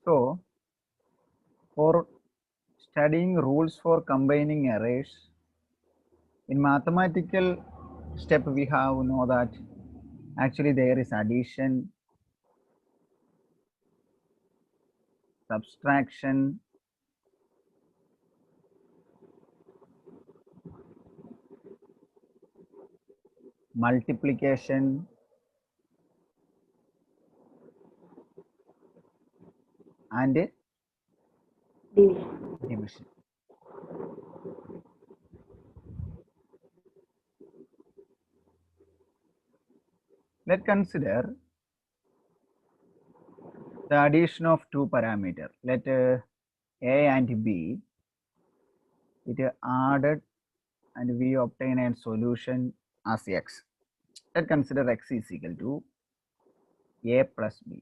So, for studying rules for combining arrays, in mathematical step we have know that actually there is addition, subtraction, multiplication, and division. Let's consider the addition of two parameters. Let A and B, it is added and we obtain a solution as x. Let's consider x is equal to A plus B.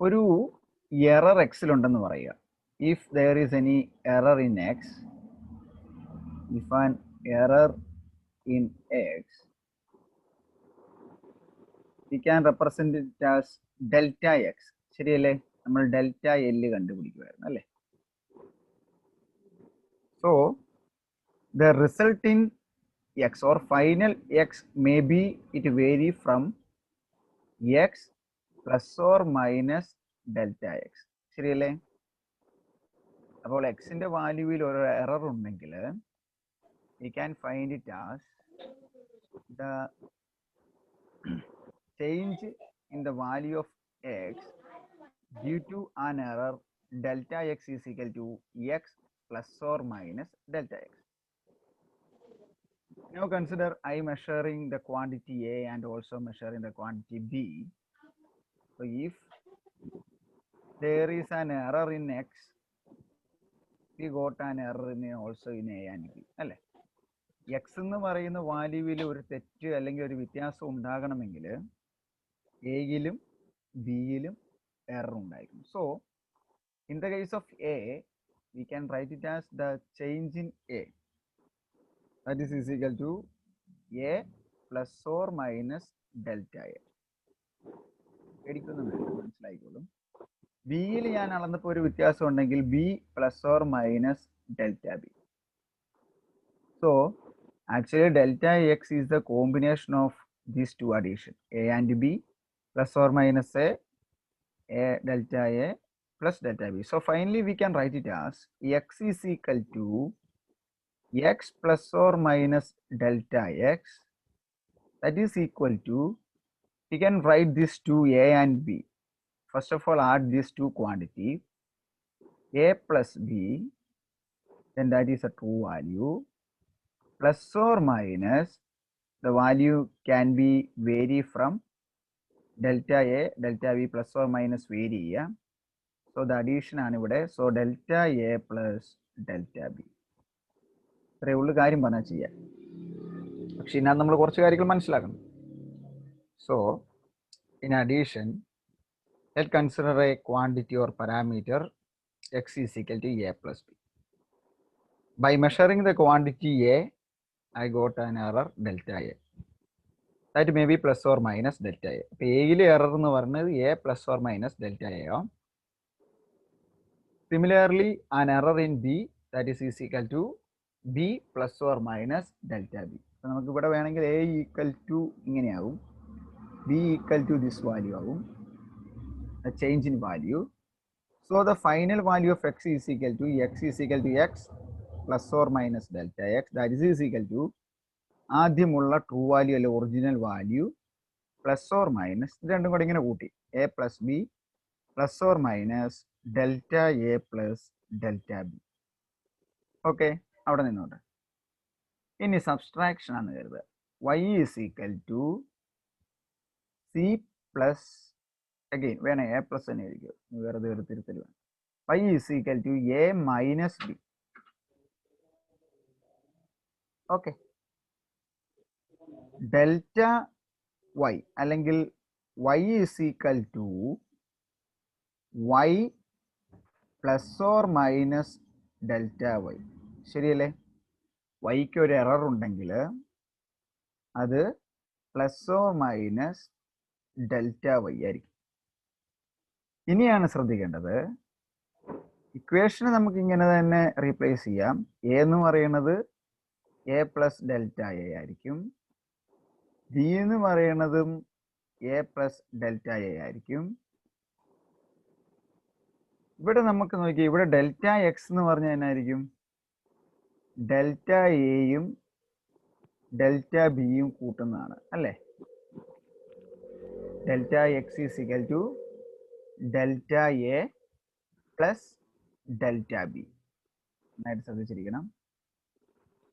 ഒരു error എക്സിലുണ്ടെന്ന് പറയുക. If there is any error in x, if an error in x, we can represent it as delta x. ശരിയല്ലേ? നമ്മൾ delta L കണ്ടുപിടിക്കുമായിരുന്നു അല്ലേ? So the result in x or final x may be it vary from x plus or minus delta x. ശരിയല്ലേ? അപ്പോൾ എക്സിന്റെ വാല്യൂവിൽ ഒരു error ഉണ്ടെങ്കിൽ we can find it as the change in the value of x due to an error delta x is equal to x plus or minus delta x. Now consider I measuring the quantity A and also measuring the quantity B. So if there is an error in x, we got an error in also in A and B. അല്ലേ? X എന്ന് പറയുന്ന വാല്യൂവിൽ ഒരു തെറ്റ് അല്ലെങ്കിൽ ഒരു വ്യത്യാസം ഉണ്ടാകണമെങ്കിൽ എയിലും ബിയിലും error ഉണ്ടായിരിക്കും. So in the case of A, we can write it as the change in A, that is equal to A plus or minus delta A. മനസ്സിലായിക്കോളും. ബിയിൽ ഞാൻ അളന്നപ്പോൾ ഒരു വ്യത്യാസം ഉണ്ടെങ്കിൽ B plus or minus delta B. So actually delta x is the combination of these two addition, A and B plus or minus A delta A plus delta B. So finally we can write it as x is equal to x plus or minus delta x, that is equal to, we can write these two A and B. First of all add these two quantities A plus B, then that is a true value, plus or minus the value can be vary from delta A, delta B plus or minus vary. Yeah? So the addition ആണ് ഇവിടെ. So delta A plus delta B. ഇത്രയേ ഉള്ളൂ കാര്യം പറഞ്ഞാൽ ചെയ്യാം. പക്ഷെ ഇതിനകത്ത് നമ്മൾ കുറച്ച് കാര്യങ്ങൾ മനസ്സിലാക്കണം. So in addition, let's consider a quantity or parameter x is equal to A plus B. By measuring the quantity A, I got an error delta A. That may be plus or minus delta A. അപ്പോൾ എയിൽ error എന്ന് പറയുന്നത് A plus or minus delta A ആവും. Similarly, an error in B, that is equal to B plus or minus delta B. അപ്പോൾ നമുക്ക് ഇവിടെ വേണമെങ്കിൽ A equal to ഇങ്ങനെയാവും, B equal to this value ആവും, a change in value. So the final value of x is equal to x plus or minus delta x, that is equal to ആദ്യമുള്ള true value അല്ലെ original value plus or minus രണ്ടും കൂടെ ഇങ്ങനെ കൂട്ടി A plus B plus or minus delta A plus delta B. Okay, അവിടെ നിന്നോട്ടെ. ഇനി subtraction ആണ് കരുതുക. y is equal to C plus, again വേണം എ പ്ലസ് തന്നെ ആയിരിക്കും, വെറുതെ ഒരു തിരുത്തൽ വേണം. y is equal to A minus B. Okay, delta y അല്ലെങ്കിൽ y is equal to y plus or minus delta y. ശരിയല്ലേ? വൈക്ക് ഒരു എറർ ഉണ്ടെങ്കിൽ അത് plus or minus delta Y ആയിരിക്കും. ഇനിയാണ് ശ്രദ്ധിക്കേണ്ടത്, ഇക്വേഷന് നമുക്ക് ഇങ്ങനെ തന്നെ റീപ്ലേസ് ചെയ്യാം. എ എന്ന് പറയുന്നത് എ പ്ലസ് ഡെൽറ്റ എ ആയിരിക്കും, ബി എന്ന് പറയുന്നതും എ പ്ലസ് ഡെൽറ്റ എ ആയിരിക്കും. ഇവിടെ നമുക്ക് നോക്കി, ഇവിടെ ഡെൽറ്റ എക്സ് എന്ന് പറഞ്ഞാൽ എന്നായിരിക്കും? ഡെൽറ്റ എയും ഡെൽറ്റ ബിയും കൂട്ടുന്നതാണ് അല്ലേ? Delta X is equal to delta A plus delta B. നന്നായിട്ട് ശ്രദ്ധിച്ചിരിക്കണം.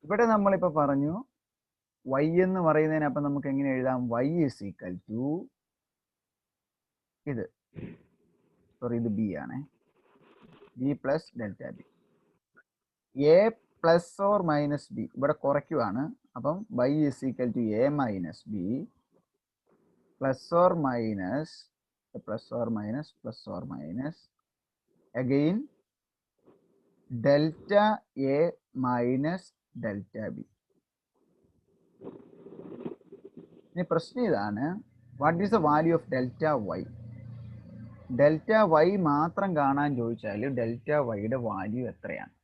ഇവിടെ നമ്മളിപ്പോൾ പറഞ്ഞു y എന്ന് പറയുന്നതിന് അപ്പം നമുക്ക് എങ്ങനെ എഴുതാം? y ഈസ് ഈക്വൽ ടു ഇത്, സോറി ഇത് ബി ആണ്, B plus delta B. A plus or minus B ഇവിടെ കുറയ്ക്കുവാണ്. അപ്പം y is equal to A minus B plus or minus plus or minus plus or minus again delta A minus delta B. ഇനി പ്രശ്നം ഇതാണ്, what is the value of delta Y? Delta Y മാത്രം കാണാൻ ചോദിച്ചാൽ delta വൈയുടെ value എത്രയാണ്?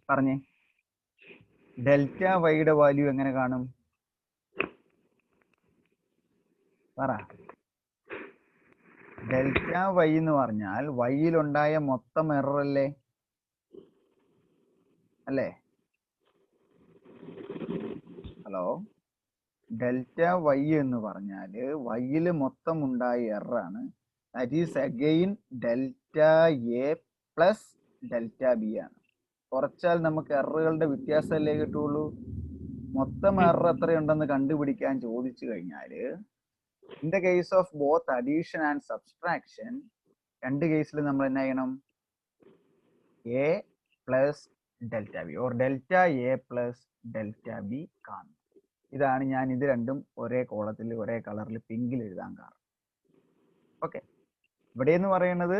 പറഞ്ഞേ, delta വൈയുടെ വാല്യൂ എങ്ങനെ കാണും? പറ. ഡെൽറ്റ വൈ എന്ന് പറഞ്ഞാൽ വൈയിലുണ്ടായ മൊത്തം എറർ അല്ലേ? അല്ലേ? ഹലോ, ഡെൽറ്റ വൈ എന്ന് പറഞ്ഞാൽ വൈയിൽ മൊത്തം ഉണ്ടായ എററാണ്. That is again delta A plus delta B ആണ്. കുറച്ചാൽ നമുക്ക് എററുകളുടെ വ്യത്യാസമല്ലേ കിട്ടുള്ളൂ. മൊത്തം എറർ എത്രയുണ്ടെന്ന് കണ്ടുപിടിക്കാൻ ചോദിച്ചു കഴിഞ്ഞാൽ in the case of both addition and subtraction, രണ്ട് കേസിൽ നമ്മൾ എന്നാ ചെയ്യണം? A plus delta B or delta A plus delta B കാണും. ഇതാണ് ഞാൻ ഇത് രണ്ടും ഒരേ കോളത്തിൽ ഒരേ കളറിൽ പിങ്കിൽ എഴുതാൻ കാരണം. ഓക്കെ, ഇവിടെ എന്ന് പറയുന്നത്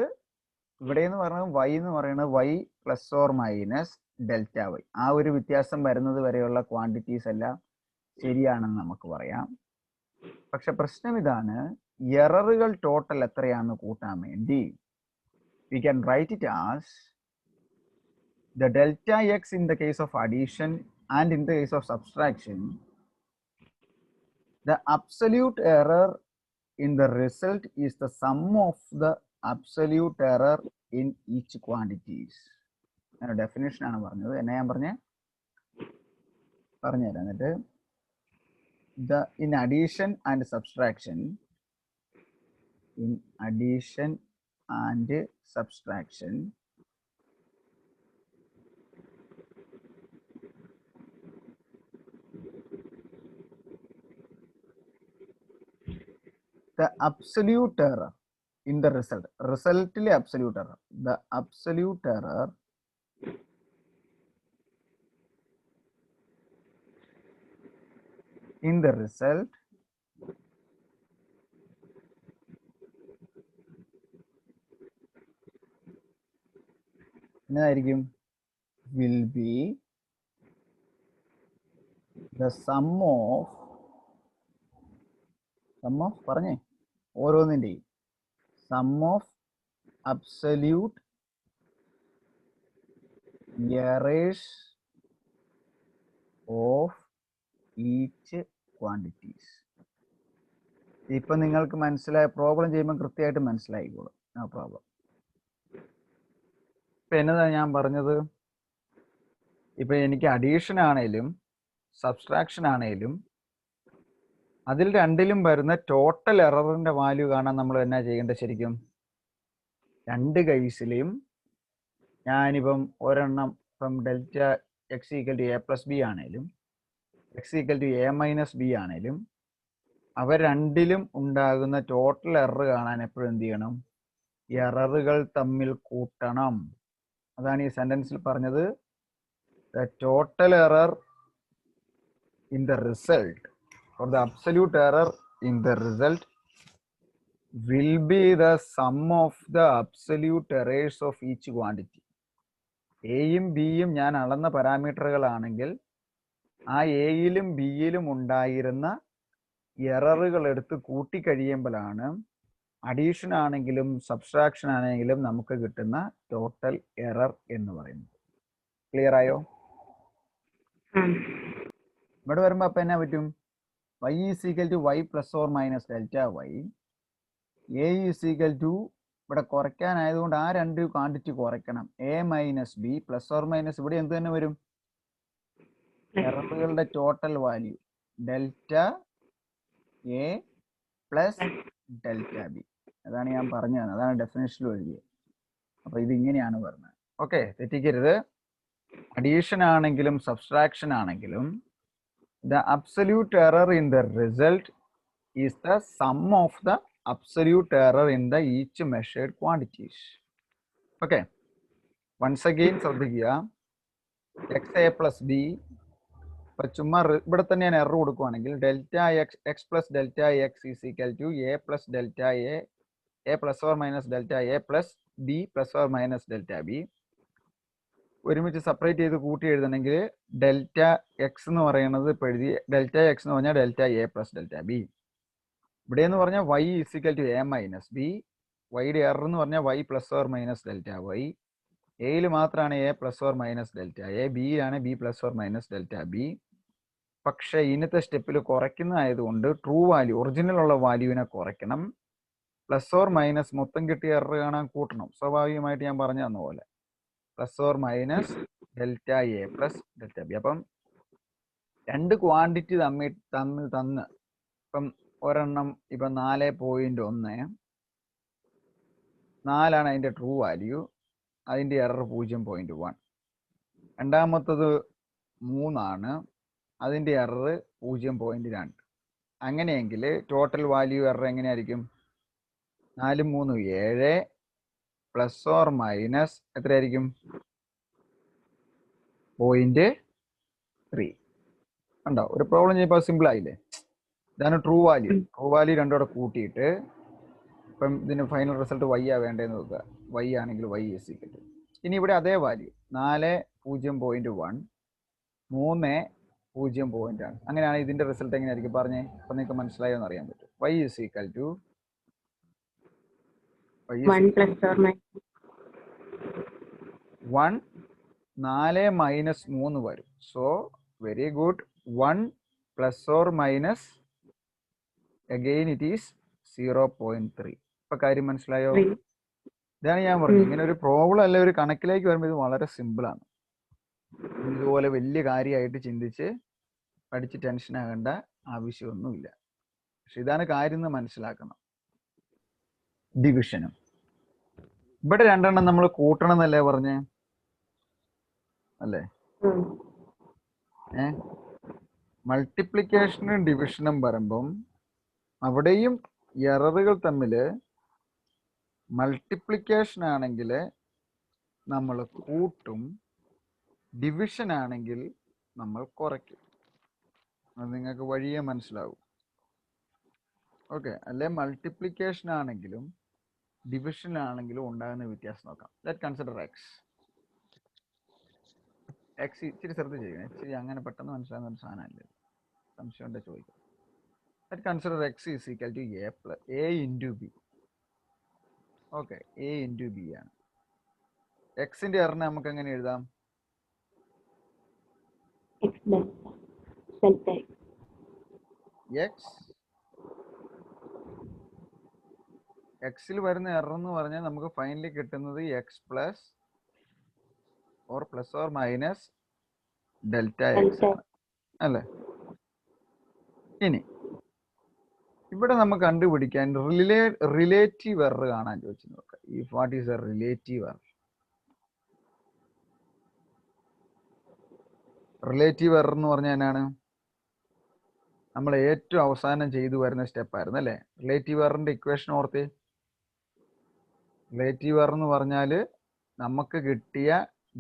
വൈ എന്ന് പറയുന്നത് Y plus or minus delta Y. ആ ഒരു വ്യത്യാസം വരുന്നത് വരെയുള്ള ക്വാണ്ടിറ്റീസ് എല്ലാം ശരിയാണെന്ന് നമുക്ക് പറയാം. പക്ഷെ പ്രശ്നം ഇതാണ്, എററുകൾ ടോട്ടൽ എത്രയാണെന്ന് കൂട്ടാൻ വേണ്ടി we can write it as the delta x in the case of addition and in the case of subtraction, the absolute error in the result is the sum of the absolute error in each quantities. അങ്ങനെ definition ആണ് പറഞ്ഞത്. എന്നാ ഞാൻ പറഞ്ഞുതരാം. എന്നിട്ട് in addition and subtraction, the absolute error in the resultile absolute error, the absolute error in the result എന്നായിരിക്കും? will be the sum of പറഞ്ഞേ ഓരോന്നിൻ്റെയും sum of absolute errors of each quantities. ഇപ്പൊ നിങ്ങൾക്ക് മനസ്സിലായ, പ്രോബ്ലം ചെയ്യുമ്പോൾ കൃത്യമായിട്ട് മനസ്സിലായിക്കോളും. No problem. ഇപ്പൊ എന്നതാണ് ഞാൻ പറഞ്ഞത്? ഇപ്പൊ എനിക്ക് അഡീഷൻ ആണേലും സബ്സ്ട്രാക്ഷൻ ആണേലും അതിൽ രണ്ടിലും വരുന്ന ടോട്ടൽ എററിന്റെ വാല്യൂ കാണാൻ നമ്മൾ എന്നാ ചെയ്യേണ്ടത്? ശരിക്കും രണ്ട് കേസിലെയും ഞാനിപ്പം ഒരെണ്ണം ഇപ്പം delta X equal to A plus B ആണേലും X equal to A minus B ആണേലും അവ രണ്ടിലും ഉണ്ടാകുന്ന ടോട്ടൽ എറർ കാണാൻ എപ്പോഴും എന്ത് ചെയ്യണം? എററുകൾ തമ്മിൽ കൂട്ടണം. അതാണ് ഈ സെന്റൻസിൽ പറഞ്ഞത്. The total error in the result or the absolute error in the result will be the sum of the absolute errors of each quantity. എയും ബിയും ഞാൻ അളന്ന പാരാമീറ്ററുകളാണെങ്കിൽ ആ എയിലും ബിയിലും ഉണ്ടായിരുന്ന എററുകൾ എടുത്ത് കൂട്ടിക്കഴിയുമ്പോഴാണ് അഡീഷൻ ആണെങ്കിലും സബ്സ്ട്രാക്ഷൻ ആണെങ്കിലും നമുക്ക് കിട്ടുന്ന ടോട്ടൽ എറർ എന്ന് പറയുന്നത്. ക്ലിയർ ആയോ? ഇവിടെ വരുമ്പോൾ അപ്പൊ എന്നാ പറ്റും? y is equal to y plus or minus delta Y, A is equal to, ഇവിടെ കുറയ്ക്കാനായതുകൊണ്ട് ആ രണ്ട് ക്വാണ്ടിറ്റി കുറയ്ക്കണം, A minus B plus or minus, ഇവിടെ എന്ത് തന്നെ വരും? എററുകളുടെ total value delta A plus delta B. അതാണ് ഞാൻ പറഞ്ഞത്, അതാണ് ഡെഫിനേഷനിൽ എഴുതിയത്. അപ്പൊ ഇത് ഇങ്ങനെയാണ് പറഞ്ഞത്. ഓക്കെ, തെറ്റിക്കരുത്. അഡീഷൻ ആണെങ്കിലും സബ്സ്ട്രാക്ഷൻ ആണെങ്കിലും the absolute error in the result is the sum of the absolute error in the each measured quantities. Okay, once again ശ്രദ്ധിക്കുക, എക്സ് എ പ്ലസ് ബി, ഇപ്പൊ ചുമ്മാ ഇവിടെ തന്നെ ഞാൻ എറർ കൊടുക്കുവാണെങ്കിൽ delta X plus delta X is equal to A plus delta A plus or minus delta A plus B plus or minus delta B. ഒരുമിച്ച് separate ചെയ്ത് കൂട്ടി എഴുതണമെങ്കിൽ ഡെൽറ്റ എക്സ് എന്ന് പറയുന്നത് ഇപ്പോൾ എഴുതി, ഡെൽറ്റ എക്സ് എന്ന് പറഞ്ഞാൽ delta A plus delta B. ഇവിടെ എന്ന് പറഞ്ഞാൽ Y is equal to A minus B, വൈയുടെ എറർ എന്ന് പറഞ്ഞാൽ Y plus or minus delta Y. എയിൽ മാത്രമാണ് A plus or minus delta A, ബിയിലാണ് B plus or minus delta B. പക്ഷേ ഇന്നത്തെ സ്റ്റെപ്പിൽ കുറയ്ക്കുന്നതായതുകൊണ്ട് ട്രൂ വാല്യൂ, ഒറിജിനൽ ഉള്ള വാല്യൂവിനെ കുറയ്ക്കണം. പ്ലസ് ഓർ മൈനസ് മൊത്തം കിട്ടിയ എറർ കാണാൻ കൂട്ടണം, സ്വാഭാവികമായിട്ട് ഞാൻ പറഞ്ഞു തന്ന പോലെ. Plus or minus delta A plus delta B. അപ്പം രണ്ട് ക്വാണ്ടിറ്റി തമ്മിൽ തന്ന്, ഇപ്പം ഒരെണ്ണം ഇപ്പം 4.1, 4 അതിൻ്റെ ട്രൂ വാല്യൂ, അതിൻ്റെ എറർ 0.1. രണ്ടാമത്തത് 3, അതിൻ്റെ എറർ 0.2. അങ്ങനെയെങ്കിൽ ടോട്ടൽ വാല്യൂ എറർ എങ്ങനെയായിരിക്കും? 4 3 7 പ്ലസ് ഓർ മൈനസ് എത്രയായിരിക്കും? 0.3. ഉണ്ടോ? ഒരു പ്രോബ്ലം ചെയ്യുമ്പോൾ സിമ്പിൾ ആയില്ലേ? ഇതാണ് ട്രൂ വാല്യൂ. ട്രൂ വാല്യൂ രണ്ടോടെ കൂട്ടിയിട്ട് ഇപ്പം ഇതിന് ഫൈനൽ റിസൾട്ട് വൈ ആ വേണ്ടതെന്ന് നോക്കുക. വൈ ആണെങ്കിൽ വൈ ഈസ് ഈക്വൽ ടു, ഇനി ഇവിടെ അതേ വാല്യൂ 4 0.1 3 0.ആണ്. അങ്ങനെയാണ് ഇതിന്റെ റിസൾട്ട് എങ്ങനെയായിരിക്കും പറഞ്ഞേ? അപ്പം നിങ്ങൾക്ക് മനസ്സിലായോ എന്ന് അറിയാൻ പറ്റും. Y is equal to 1 4 minus 3 വരും. So very good, 1 plus or minus again it is 0.3. ഇപ്പൊ കാര്യം മനസ്സിലായോ? ഇതാണ് ഞാൻ പറഞ്ഞത്, ഇങ്ങനെ ഒരു പ്രോബ്ലം അല്ല, ഒരു കണക്കിലേക്ക് വരുമ്പോൾ ഇത് വളരെ സിമ്പിളാണ്. ഇതുപോലെ വലിയ കാര്യമായിട്ട് ചിന്തിച്ച് പഠിച്ച് ടെൻഷൻ ആകേണ്ട ആവശ്യമൊന്നുമില്ല. പക്ഷെ ഇതാണ് കാര്യം എന്ന് മനസ്സിലാക്കണം. ഡിവിഷനും ഇവിടെ രണ്ടെണ്ണം നമ്മൾ കൂട്ടണം എന്നല്ലേ പറഞ്ഞേ? അല്ലേ? മൾട്ടിപ്ലിക്കേഷനും ഡിവിഷനും വരുമ്പം അവിടെയും എററുകൾ തമ്മിൽ, മൾട്ടിപ്ലിക്കേഷൻ ആണെങ്കിൽ നമ്മൾ കൂട്ടും, ഡിവിഷൻ ആണെങ്കിൽ നമ്മൾ കുറയ്ക്കും. അത് നിങ്ങൾക്ക് വഴിയേ മനസ്സിലാവും. ഓക്കെ, അല്ലെ മൾട്ടിപ്ലിക്കേഷൻ ആണെങ്കിലും ഡിവിഷൻ ആണെങ്കിലും ഉണ്ടാകുന്ന വ്യത്യാസം നോക്കാം. Let consider X. എക്സ് ഇച്ചിരി ശ്രദ്ധിച്ച് ചെയ്യണം, ഇച്ചിരി അങ്ങനെ പെട്ടെന്ന് മനസ്സിലാകുന്ന ഒരു സാധനമല്ലേ, സംശയം ഉണ്ടെ ചോദിക്കാം. Let consider X is equal to A into B. Okay, A into B ആണ്. എക്സിന്റെ എറിനെ നമുക്ക് എങ്ങനെ എഴുതാം? എക്സിൽ വരുന്ന എറർ എന്ന് പറഞ്ഞാൽ നമുക്ക് ഫൈനലി കിട്ടുന്നത് X plus or plus or minus delta X ആണ്, അല്ലേ? ഇനി ഇവിടെ നമുക്ക് കണ്ടുപിടിക്കാൻ റിലേറ്റീവ് എറർ കാണാൻ ചോദിച്ചു നോക്കാം. If what is A relative error? Relative error എന്ന് പറഞ്ഞാൽ എന്നാണ്? നമ്മൾ ഏറ്റവും അവസാനം ചെയ്തു വരുന്ന സ്റ്റെപ്പായിരുന്നു, അല്ലേ? റിലേറ്റീവ് എററിന്റെ ഇക്വേഷൻ ഓർത്തേ. റിലേറ്റീവ് എറർ എന്ന് പറഞ്ഞാൽ നമുക്ക് കിട്ടിയ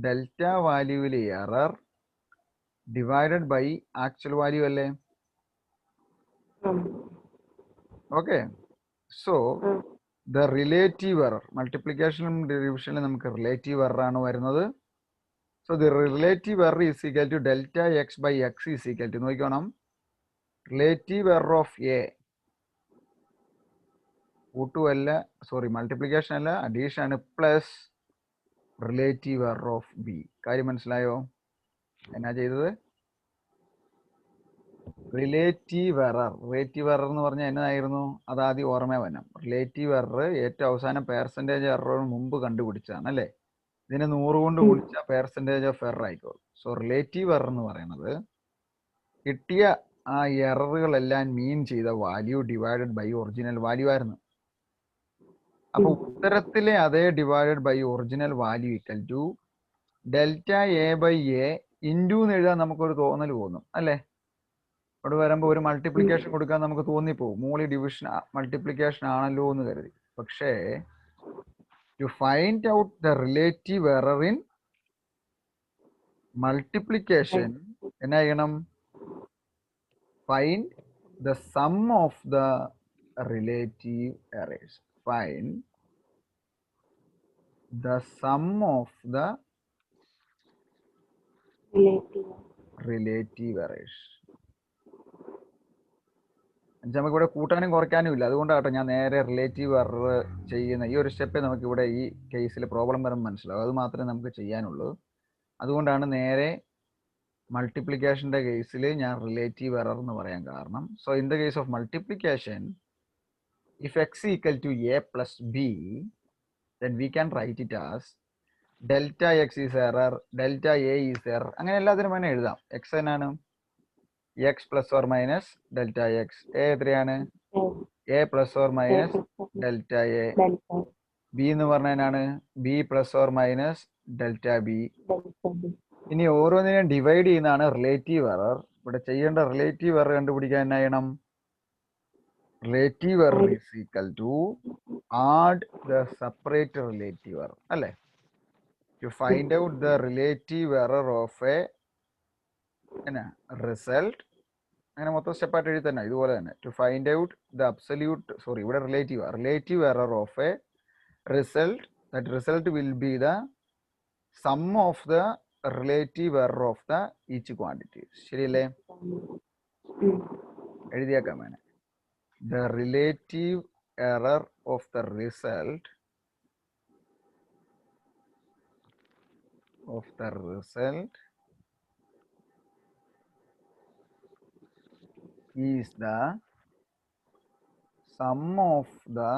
ഡെൽറ്റ വാല്യൂവിലെ error divided by actual value, അല്ലേ? Okay, so the relative error, മൾട്ടിപ്ലിക്കേഷനും ഡിവിഷനിലും നമുക്ക് റിലേറ്റീവ് എറർ ആണ് വരുന്നത്. So the relative error is equal to delta X by X is equal to, നോക്കണം, റിലേറ്റീവ് എറർ ഓഫ് എ കൂട്ടുമല്ല, sorry multiplication അല്ല, addition ആണ്, plus relative error of B. കാര്യം മനസ്സിലായോ? എന്നാ ചെയ്തത്? റിലേറ്റീവ് എറർ എന്ന് പറഞ്ഞാൽ എന്നതായിരുന്നു? അതാദ്യം ഓർമ്മ വരണം. റിലേറ്റീവ് എറർ ഏറ്റവും അവസാനം പെർസെൻറ്റേജ് എററിന് മുമ്പ് കണ്ടുപിടിച്ചതാണ് അല്ലേ? ഇതിനെ 100 കൊണ്ട് ഗുണിച്ചാൽ പെർസെൻറ്റേജ് ഓഫ് എറർ ആയിക്കോളും. സോ റിലേറ്റീവ് എറർ എന്ന് പറയുന്നത് കിട്ടിയ ആ എററുകളെല്ലാം മീൻ ചെയ്ത value divided by original value ആയിരുന്നു. അപ്പൊ ഉത്തരത്തിലെ അതേ divided by original value equal to delta A by A into എന്ന് എഴുതാൻ നമുക്കൊരു തോന്നൽ തോന്നും അല്ലേ? ഇവിടെ വരുമ്പോൾ ഒരു മൾട്ടിപ്ലിക്കേഷൻ കൊടുക്കാൻ നമുക്ക് തോന്നിപ്പോവും, മോളി ഡിവിഷൻ മൾട്ടിപ്ലിക്കേഷൻ ആണല്ലോ എന്ന് കരുതി. പക്ഷേ to find out the relative error in multiplication എന്നാ ചെയ്യണം? Find the sum of the relative errors. Find the sum of the relative errors. നമുക്ക് ഇവിടെ കൂട്ടാനും കുറയ്ക്കാനും ഇല്ല, അതുകൊണ്ടാട്ടോ ഞാൻ നേരെ റിലേറ്റീവ് എറർ ചെയ്യുന്ന ഈ ഒരു സ്റ്റെപ്പേ നമുക്ക് ഇവിടെ ഈ കേസിൽ പ്രോബ്ലം വരുമ്പോൾ മനസ്സിലാവും. അത് മാത്രമേ നമുക്ക് ചെയ്യാനുള്ളൂ. അതുകൊണ്ടാണ് നേരെ മൾട്ടിപ്ലിക്കേഷൻ്റെ കേസിൽ ഞാൻ റിലേറ്റീവ് എറർ എന്ന് പറയാൻ കാരണം. So in the case of multiplication, if X equal to A plus B, then we can write it as delta x is error, delta a is error. അങ്ങനെ എല്ലാത്തിനും വേണേൽ എഴുതാം. എക്സ് എന്നാണ്? X plus or minus delta X. A എത്രയാണ്? A plus or minus delta A. B എന്ന് പറഞ്ഞാണ് B plus or minus delta B. ഇനി ഓരോന്നിനെയും ഡിവൈഡ് ചെയ്യുന്നതാണ് റിലേറ്റീവ് എറർ. ഇവിടെ ചെയ്യേണ്ട റിലേറ്റീവ് എറർ കണ്ടുപിടിക്കാൻ എന്നാ ചെയ്യണം? Relative error is equal to add the separate relative error അല്ലേ? To find out the relative error of a result, അങ്ങനെ മൊത്തം സ്റ്റെപ്പായിട്ട് എഴുതി തന്നെ ഇതുപോലെ തന്നെ. To find out the absolute, sorry ഇവിടെ relative error of a result, that result will be the sum of the relative error of the each quantity. ശരിയല്ലേ? എഴുതിയേക്കാൻ വേണേ. The relative error of the result is the sum of the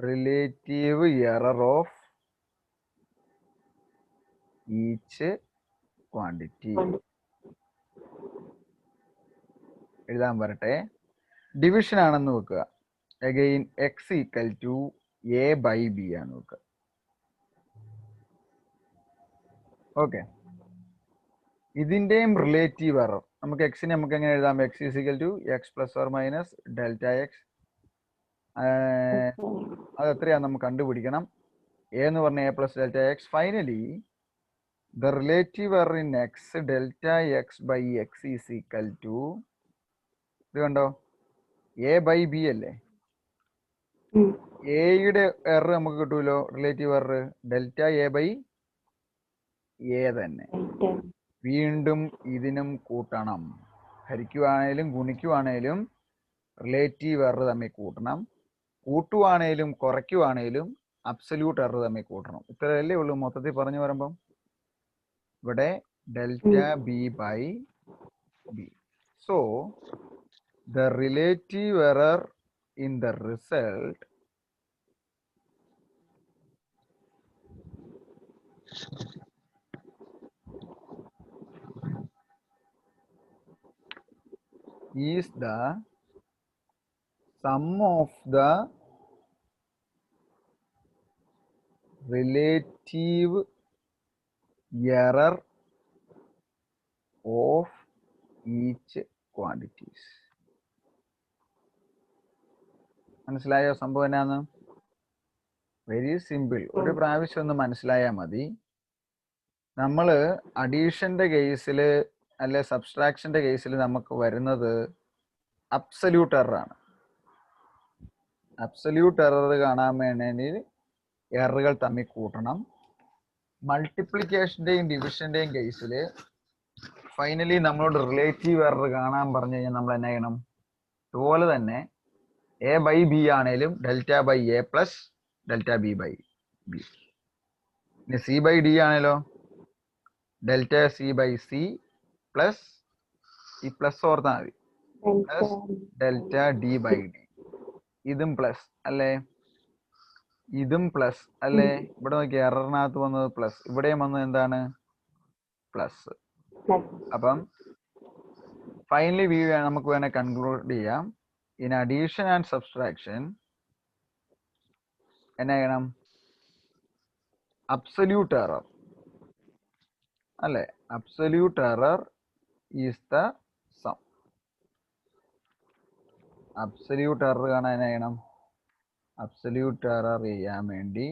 relative error of each quantity. എഴുതാൻ വരട്ടെ. Division ആണെന്ന് വെക്കുക. Again X equal to A by B ആണ് വെക്കുക. Okay, ഇതിൻ്റെയും relative error നമുക്ക് എക്സിനെ നമുക്ക് എങ്ങനെ എഴുതാം? X is equal to X plus or minus delta X. അത് എത്രയാണെന്ന് നമുക്ക് കണ്ടുപിടിക്കണം. എ എന്ന് പറഞ്ഞാൽ A plus delta X. Finally the relative error in x delta x by x is equal to, ഇത് കണ്ടോ, എ ബൈ ബി അല്ലേ? എയുടെ എറർ നമുക്ക് കിട്ടൂലോ, relative error delta A by A തന്നെ. വീണ്ടും ഇതിനും കൂട്ടണം. ഹരിക്കുവാണേലും ഗുണിക്കുവാണേലും റിലേറ്റീവ് എറർ തമ്മിൽ കൂട്ടണം. കൂട്ടുവാണേലും കുറയ്ക്കുവാണേലും അബ്സല്യൂട്ട് എറർ തമ്മിൽ കൂട്ടണം. ഇത്രയല്ലേ ഉള്ളൂ മൊത്തത്തിൽ പറഞ്ഞു വരുമ്പം. ഇവിടെ delta B by B. So the relative error in the result is the sum of the relative error of each quantities. മനസ്സിലായോ സംഭവം എന്നാന്ന്? Very simple. ഒരു പ്രാവശ്യം ഒന്ന് മനസ്സിലായാൽ മതി. നമ്മൾ അഡീഷന്റെ കേസിൽ അല്ലെ സബ്സ്ട്രാക്ഷന്റെ കേസിൽ നമുക്ക് വരുന്നത് അബ്സല്യൂട്ട് എറർ ആണ്. അബ്സല്യൂട്ട് എറർ കാണാൻ വേണമെങ്കിൽ എററുകൾ തമ്മിൽ കൂട്ടണം. മൾട്ടിപ്ലിക്കേഷന്റെയും ഡിവിഷന്റെയും കേസിൽ ഫൈനലി നമ്മളോട് റിലേറ്റീവ് എറർ കാണാൻ പറഞ്ഞു കഴിഞ്ഞാൽ നമ്മൾ എന്നാ ചെയ്യണം? അതുപോലെ തന്നെ എ ബൈ ബി ആണേലും delta by A plus delta B by B. ഇനി സി ബൈ ഡി ആണേലോ delta C by C plus ഈ പ്ലസ് ഓർത്താൽ മതി, plus delta D by D. ഇതും പ്ലസ് അല്ലേ, ഇതും പ്ലസ് അല്ലേ. ഇവിടെ നോക്കി എററിനകത്ത് വന്നത് പ്ലസ്, ഇവിടെയും വന്നത് എന്താണ്? പ്ലസ്. അപ്പം ഫൈനലി നമുക്ക് വേണേൽ കൺക്ലൂഡ് ചെയ്യാം, ഇൻ അഡീഷൻ ആൻഡ് സബ്സ്ട്രാക്ഷൻ എന്നാ ചെയ്യണം? അബ്സല്യൂട്ട് എറർ അല്ലേ, absolute error is the sum. Absolute error കാണാൻ എന്നാ ചെയ്യണം? അബ്സല്യൂട്ട് എറർ ചെയ്യാൻ വേണ്ടി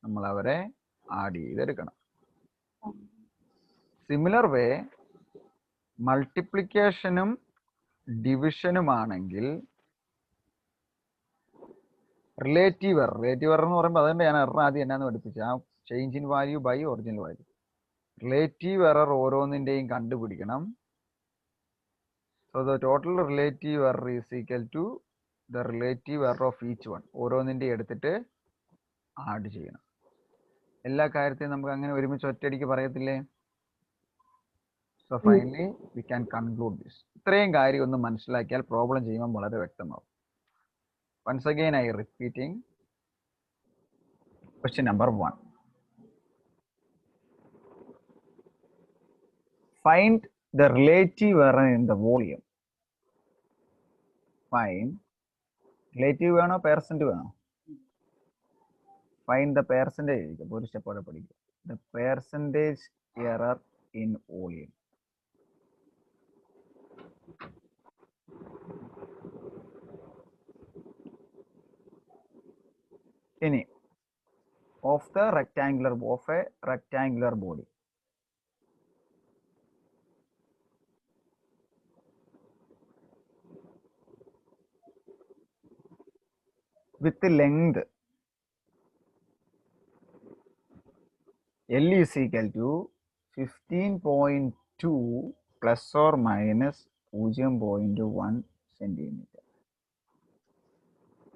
നമ്മൾ അവരെ ആഡ് ചെയ്തെടുക്കണം. സിമിലർ വേ മൾട്ടിപ്ലിക്കേഷനും ഡിവിഷനുമാണെങ്കിൽ റിലേറ്റീവ് എറർ എന്ന് പറയുമ്പോൾ അതുകൊണ്ട് ഞാൻ എറർ ആദ്യം എന്നാന്ന് പഠിപ്പിച്ചു, ആ change in value by original value. Relative error ഓരോന്നിൻ്റെയും കണ്ടുപിടിക്കണം. So the total relative error is equal to the relative error of each one. ഓരോന്നിൻ്റെയും എടുത്തിട്ട് ആഡ് ചെയ്യണം. എല്ലാ കാര്യത്തെയും നമുക്ക് അങ്ങനെ ഒരുമിച്ച് ഒറ്റയടിക്ക് പറയത്തില്ലേ? So finally we can conclude this. ഇത്രയും കാര്യം ഒന്ന് മനസ്സിലാക്കിയാൽ പ്രോബ്ലം ചെയ്യുമ്പോൾ വളരെ വ്യക്തമാവും. Once again I repeating question number 1. Find the relative error in the volume. Find relative വേണോ percent വേണോ? Find the percentage. ഒരു സ്റ്റെപ്പോടെ പഠിക്കുക. The percentage error in volume. ഇനി of a rectangular body. With the length L is equal to 15.2 plus or minus 0.1 centimeter.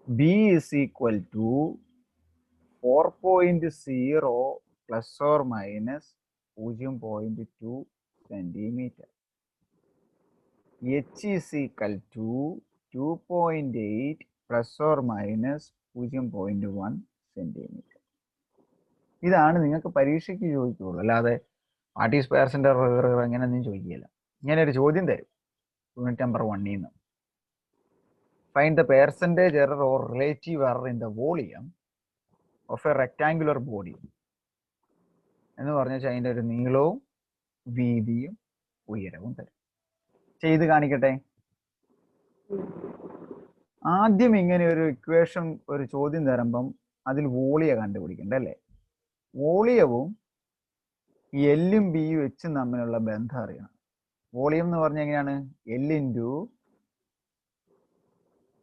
B is equal to 4.0 plus or minus 0.2 centimeter. H is equal to 2.8 plus or minus 0.1 centimeter. ഇതാണ് നിങ്ങൾക്ക് പരീക്ഷയ്ക്ക് ചോദിക്കുള്ളൂ, അല്ലാതെ what is percent error അങ്ങനെയൊന്നും ചോദിക്കില്ല. ഇങ്ങനെ ഒരു ചോദ്യം തരും യൂണിറ്റ് നമ്പർ 1 നിന്ന്. Find the percentage error or relative error in the volume of A rectangular body എന്ന് പറഞ്ഞാൽ അതിൻ്റെ ഒരു നീളവും വീതിയും ഉയരവും തരും. ചെയ്ത് കാണിക്കട്ടെ. ആദ്യം ഇങ്ങനെ ഒരു ഇക്വേഷൻ ഒരു ചോദ്യം തരുമ്പം അതിൽ വോളിയം കണ്ടുപിടിക്കണ്ട അല്ലേ? വോളിയവും എല്ലും ബിയും എച്ചും തമ്മിലുള്ള ബന്ധം അറിയണം. വോളിയം എന്ന് പറഞ്ഞാൽ എങ്ങനെയാണ്? L into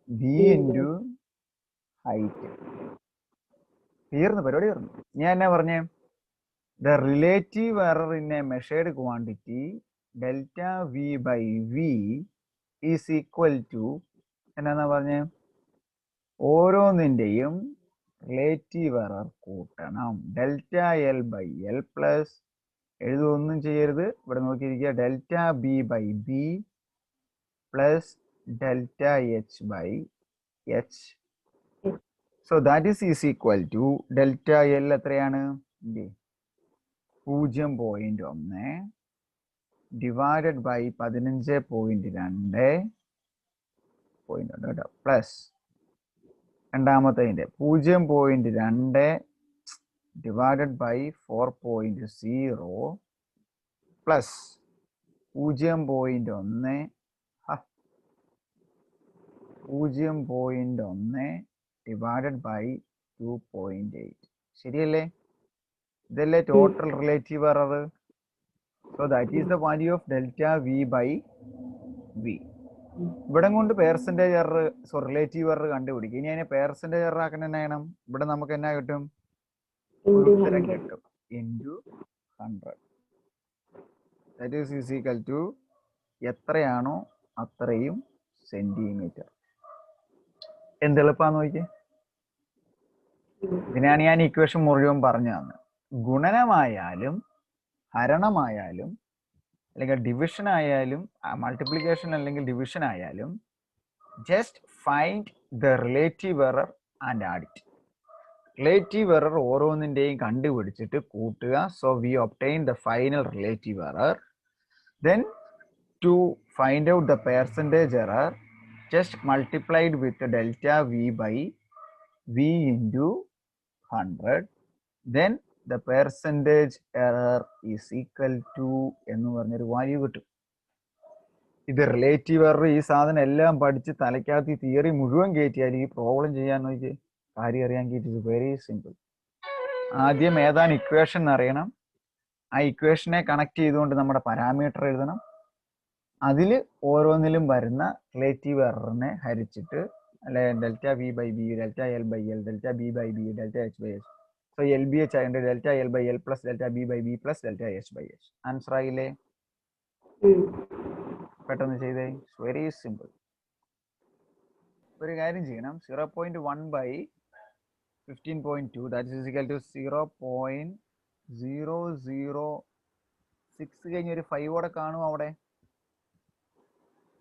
B into height. തീർന്നു, പരിപാടി തീർന്നു. ഞാൻ എന്നാ പറഞ്ഞേ? The relative error in a measured quantity delta V by V is equal to എന്നാ പറഞ്ഞേ? ഓരോന്നിൻ്റെയും റിലേറ്റീവ് എറർ കൂട്ടണം. Delta L by L plus, എഴുതൊന്നും ചെയ്യരുത്, ഇവിടെ നോക്കിയിരിക്കുക, delta B by B plus delta H by H. So that is equal to delta L എത്രയാണ്? 0.1 divided by 15.2 plus രണ്ടാമത്തതിൻ്റെ 0.2 divided by 4.0 plus 0.1 divided by 2.8. ശരിയല്ലേ? ഇതല്ലേ total relative error? So that is the value of delta V by V. ഇവിടെ കൊണ്ട് percentage error, so relative error കണ്ടുപിടിക്കും. ഇനി അതിനെ percentage error ആക്കണം എന്നാ ചെയ്യണം? ഇവിടെ നമുക്ക് എന്നാ കിട്ടും? ഒരു ഉത്തരം കിട്ടും. into 100. That is equal to എത്രയാണോ അത്രയും സെന്റിമീറ്റർ. എന്തെളുപ്പാന്ന് നോക്കിയേ. ഇതിനാണ് ഞാൻ ഇക്വേഷൻ മുഴുവൻ പറഞ്ഞു തന്നത്. ഗുണനമായാലും ഹരണമായാലും അല്ലെങ്കിൽ ഡിവിഷൻ ആയാലും മൾട്ടിപ്ലിക്കേഷൻ അല്ലെങ്കിൽ ഡിവിഷൻ ആയാലും just find the relative error and add it. Relative error ഓരോന്നിൻ്റെയും കണ്ടുപിടിച്ചിട്ട് കൂട്ടുക. So we obtain the final relative error. Then to find out the percentage error just multiplied with delta V by V into 100. Then the percentage error is equal to എന്ന് പറഞ്ഞൊരു value കിട്ടും. ഇത് relative error ഈ സാധനം എല്ലാം പഠിച്ച് തലയ്ക്കകത്ത് ഈ തിയറി മുഴുവൻ കയറ്റിയാൽ ഈ പ്രോബ്ലം ചെയ്യാൻ നോക്കി കാര്യം അറിയാൻ ഇറ്റ് ഇസ് വെരി സിമ്പിൾ. ആദ്യം ഏതാണ് ഇക്വേഷൻ അറിയണം. ആ ഇക്വേഷനെ കണക്ട് ചെയ്തുകൊണ്ട് നമ്മുടെ പാരാമീറ്റർ എഴുതണം. അതിൽ ഓരോന്നിലും വരുന്ന റിലേറ്റീവ് എററിനെ ഹരിച്ചിട്ട് അല്ലെ delta V by B, delta L by L, delta B by B, delta H by H. So L B H ആയതുകൊണ്ട് delta L by L plus delta B by B plus delta H by H. Answer ആയില്ലേ? പെട്ടെന്ന് ചെയ്തേ. Very simple. ഒരു കാര്യം ചെയ്യണം. 0.1 by 15.2 that is equal to 0.006 കഴിഞ്ഞ് ഒരു 5 കൂടെ കാണും അവിടെ.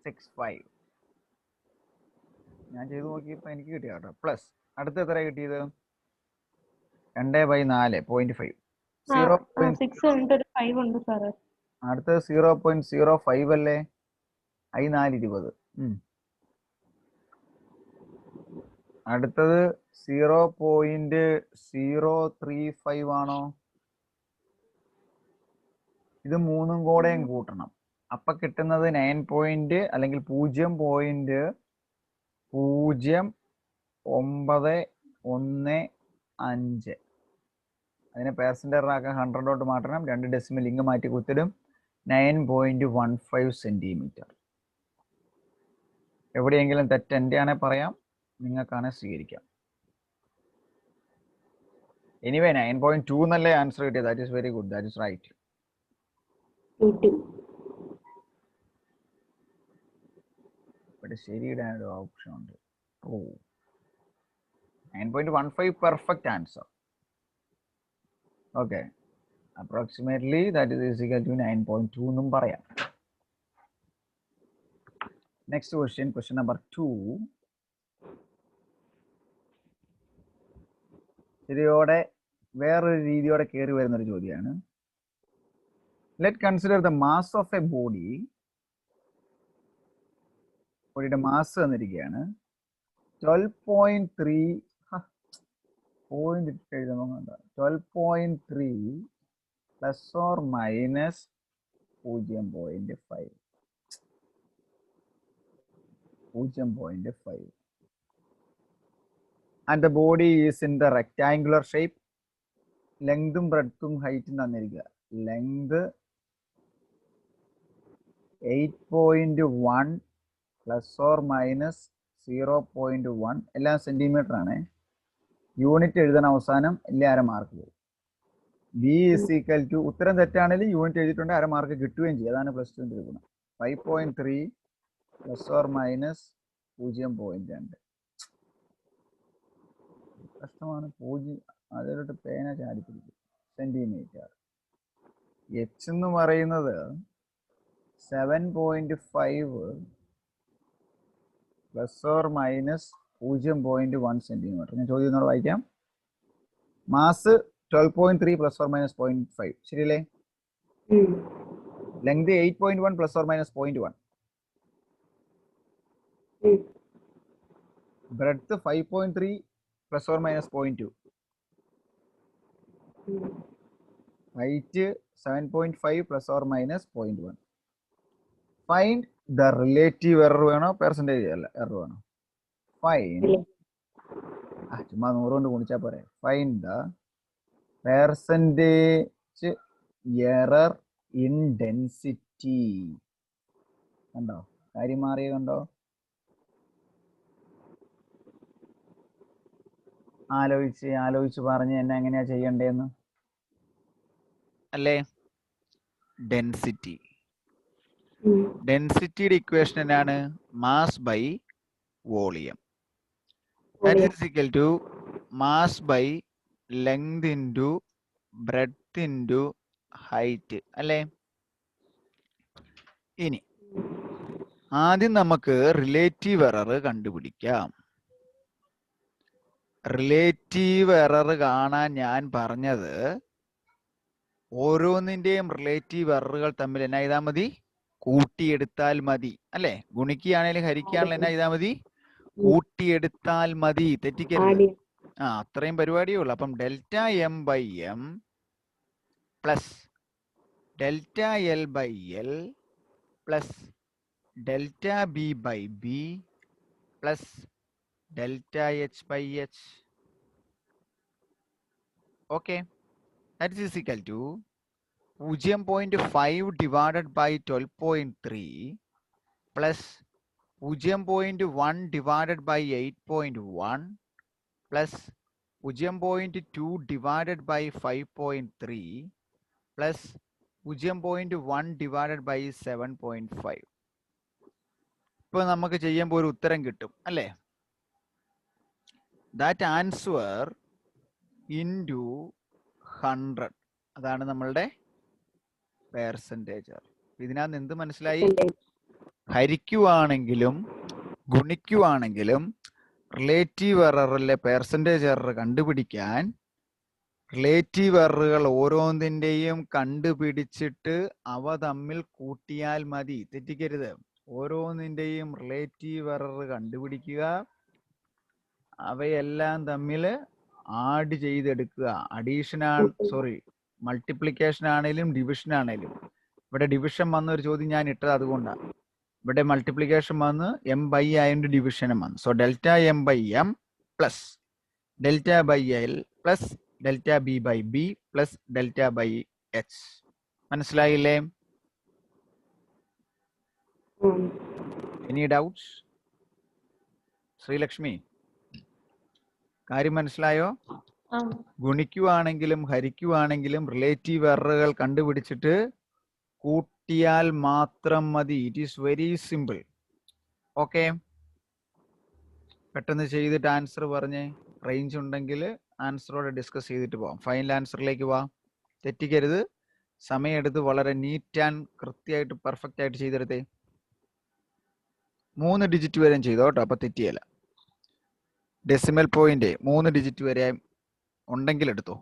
65 ഞാൻ ചെയ്ത് നോക്കിയപ്പോൾ എനിക്ക് കിട്ടിയ കേട്ടോ. പ്ലസ് അടുത്ത എത്ര കിട്ടിയത്? 2/4.5. അടുത്തത് 0.05 അല്ലേ? 420. അടുത്തത് 0.035 ആണോ? ഇത് മൂന്നും കൂടെയും കൂട്ടണം. അപ്പൊ കിട്ടുന്നത് 9 അല്ലെങ്കിൽ 0.0915. അതിനെ പെർസെൻറ്റേജ് ആക്കാൻ 100 മാറ്റണം. 2 ഡെസിമൽ ഇങ്ങ് മാറ്റി കുത്തിടും. 9.15 സെന്റിമീറ്റർ. എവിടെയെങ്കിലും തെറ്റ് എൻ്റെ ആണെ പറയാം, നിങ്ങൾക്കാണെ സ്വീകരിക്കാം. എനിവേ 9.2 എന്നല്ലേ ആൻസർ കിട്ടിയത്. That is very good. That is right. ഇവിടെ ശരിയിടാനൊരു ഓപ്ഷൻ ഉണ്ട്. 9.15 perfect answer. Okay, approximately that is equal to 9.2 എന്നും പറയാം. Next question, question number 2. ശരിയോടെ വേറൊരു രീതിയോടെ കയറി വരുന്നൊരു ചോദ്യമാണ്. Let consider the mass of a body. ബോഡിയുടെ മാസ് തന്നിരിക്കുകയാണ് 12.3 പോയിന്റ് എഴുതുമ്പോൾ 12.3 plus or minus 0.5. 0.5 and the body is in the rectangular shape. ലെങ്തും ബ്രെഡ്ത്തും ഹൈറ്റും തന്നിരിക്കുക. ലെങ്ത് 8.1 പ്ലസ് ഓർ മൈനസ് 0.1 എല്ലാം സെന്റിമീറ്റർ ആണ്. യൂണിറ്റ് എഴുതണം അവസാനം, ഇല്ലേ അര മാർക്ക് പോകും. ബി ഇസ് ഈക്വൽ ടു, ഉത്തരം തെറ്റാണെങ്കിൽ യൂണിറ്റ് എഴുതിയിട്ടുണ്ട്, അര മാർക്ക് കിട്ടുകയും ചെയ്യും. അതാണ് പ്ലസ് 2 ഗുണം. 5.3 പ്ലസ് ഓർ മൈനസ് 0.2. കഷ്ടമാണ്. 0 അതിലോട്ട് പേന ചാടിപ്പിടിക്കും. സെന്റിമീറ്റർ. എച്ച് എന്ന് പറയുന്നത് 7.5 പ്ലസ് ഓർ മൈനസ് 0.1 സെന്റിമീറ്റർ. ഞാൻ ചോദ്യം ഒന്നുകൂടെ വായിക്കാം. മാസ് 12.3 പ്ലസ് ഓർ മൈനസ് 0.5 ശരിയല്ലേ? Length 8.1 plus or minus 0.1. Breadth 5.3 plus or minus 0.2. Height 7.5 plus or minus 0.1. Find the relative error വേണോ പെർസെൻറ്റേജ് എറർ വേണോ? ഫൈൻഡ്, ചുമ്മാ 100 കൊണ്ട് ഗുണിച്ചാൽ പോരെ. Find the percentage error in density. കണ്ടോ കാര്യം മാറിയ? കണ്ടോ? ആലോചിച്ച് പറഞ്ഞ് എന്നെ എങ്ങനെയാ ചെയ്യണ്ടേന്ന്. അല്ലേ? ഡെൻസിറ്റി. ഡെൻസിറ്റിയുടെ ഇക്വേഷൻ എന്നാണ്? Mass by volume. That is equal to mass by length into breadth into height അല്ലേ? ഇനി ആദ്യം നമുക്ക് റിലേറ്റീവ് എറർ കണ്ടുപിടിക്കാം. റിലേറ്റീവ് എറർ കാണാൻ ഞാൻ പറഞ്ഞത് ഓരോന്നിന്റെയും റിലേറ്റീവ് എററുകൾ തമ്മിൽ എന്നാ ചെയ്താൽ മതി? കൂട്ടിയെടുത്താൽ മതി അല്ലേ? ഗുണിക്കുകയാണെങ്കിലും ഹരിക്കുകയാണെങ്കിലും എന്നാ ചെയ്താൽ മതി? കൂട്ടിയെടുത്താൽ മതി, തെറ്റിക്കരുത്. അത്രയും പരിപാടിയേ ഉള്ളൂ. അപ്പം delta M by M plus delta L by L plus delta B by B plus delta H by H. Okay, that is equal to 0.5 divided by 12.3 plus 0.1 divided by 8.1 plus 0.2 divided by 5.3 plus 0.1 divided by 7.5. ഇപ്പോൾ നമുക്ക് ചെയ്യുമ്പോൾ ഒരു ഉത്തരം കിട്ടും അല്ലേ? That answer into 100, അതാണ് നമ്മളുടെ percentage. ഇതിനകത്ത് എന്ത് മനസ്സിലായി? ഹരിക്കുവാണെങ്കിലും ഗുണിക്കുവാണെങ്കിലും റിലേറ്റീവ് എററിലെ പെർസെൻറ്റേജ് എറർ കണ്ടുപിടിക്കാൻ റിലേറ്റീവ് എററുകൾ ഓരോന്നിൻ്റെയും കണ്ടുപിടിച്ചിട്ട് അവ തമ്മിൽ കൂട്ടിയാൽ മതി, തെറ്റിക്കരുത്. ഓരോന്നിൻ്റെയും റിലേറ്റീവ് എറർ കണ്ടുപിടിക്കുക, അവയെല്ലാം തമ്മിൽ ആഡ് ചെയ്തെടുക്കുക. മൾട്ടിപ്ലിക്കേഷൻ ആണെങ്കിലും ഡിവിഷൻ ആണെങ്കിലും. ഇവിടെ ഡിവിഷൻ വന്ന ഒരു ചോദ്യം ഞാൻ ഇട്ടത് അതുകൊണ്ടാണ്. ഇവിടെ മൾട്ടിപ്ലിക്കേഷൻ വന്ന് എം ബൈ ആയതുകൊണ്ട് ഡിവിഷനും വന്നു. So delta M by M plus delta by L plus delta B by B plus delta by H. മനസ്സിലായില്ലേ? Any doubts? ശ്രീലക്ഷ്മി, കാര്യം മനസ്സിലായോ? ഗുണിക്കുവാണെങ്കിലും ഹരിക്കുവാണെങ്കിലും റിലേറ്റീവ് എററുകൾ കണ്ടുപിടിച്ചിട്ട് കൂട്ടിയാൽ മാത്രം മതി. It is very simple. Okay, പെട്ടെന്ന് ചെയ്തിട്ട് ആൻസർ പറഞ്ഞേ. റേഞ്ച് ഉണ്ടെങ്കിൽ ആൻസറോടെ ഡിസ്കസ് ചെയ്തിട്ട് പോവാം. ഫൈനൽ ആൻസറിലേക്ക് പോവാം, തെറ്റിക്കരുത്. സമയമെടുത്ത് വളരെ നീറ്റ് ആൻഡ് കൃത്യമായിട്ട് പെർഫെക്റ്റ് ആയിട്ട് ചെയ്തെടുത്തേ. 3 ഡിജിറ്റ് വരെയും ചെയ്തോ കേട്ടോ, അപ്പൊ തെറ്റിയല്ല. ഡെസിമൽ പോയിന്റ് 3 ഡിജിറ്റ് വരെ ഉണ്ടെങ്കിൽ എടുത്തോ.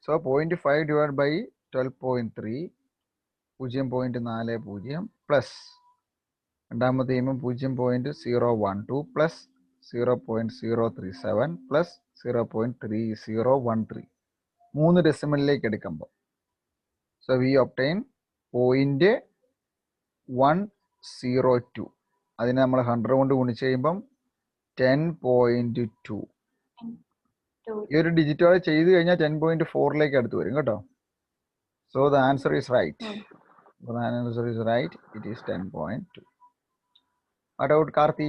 സോ 0.5 ഡിവൈഡ് ബൈ 12.3 0.40 പ്ലസ് രണ്ടാമത്തെ 0.012 പ്ലസ് 0.037 പ്ലസ് 0.3013 3 ഡെസിമലിലേക്ക് എടുക്കുമ്പോൾ സോ വി ഒബ്റ്റെയിൻ 0.102. അതിനെ നമ്മൾ 100 കൊണ്ട് ഗുണിച്ച് കഴിയുമ്പം 10.2. ഈ ഒരു ഡിജിറ്റോടെ ചെയ്ത് കഴിഞ്ഞാൽ 10.4ലേക്ക് അടുത്ത് വരും കേട്ടോ. So the answer is right. The answer is right. It is 10.2. What about Karthi?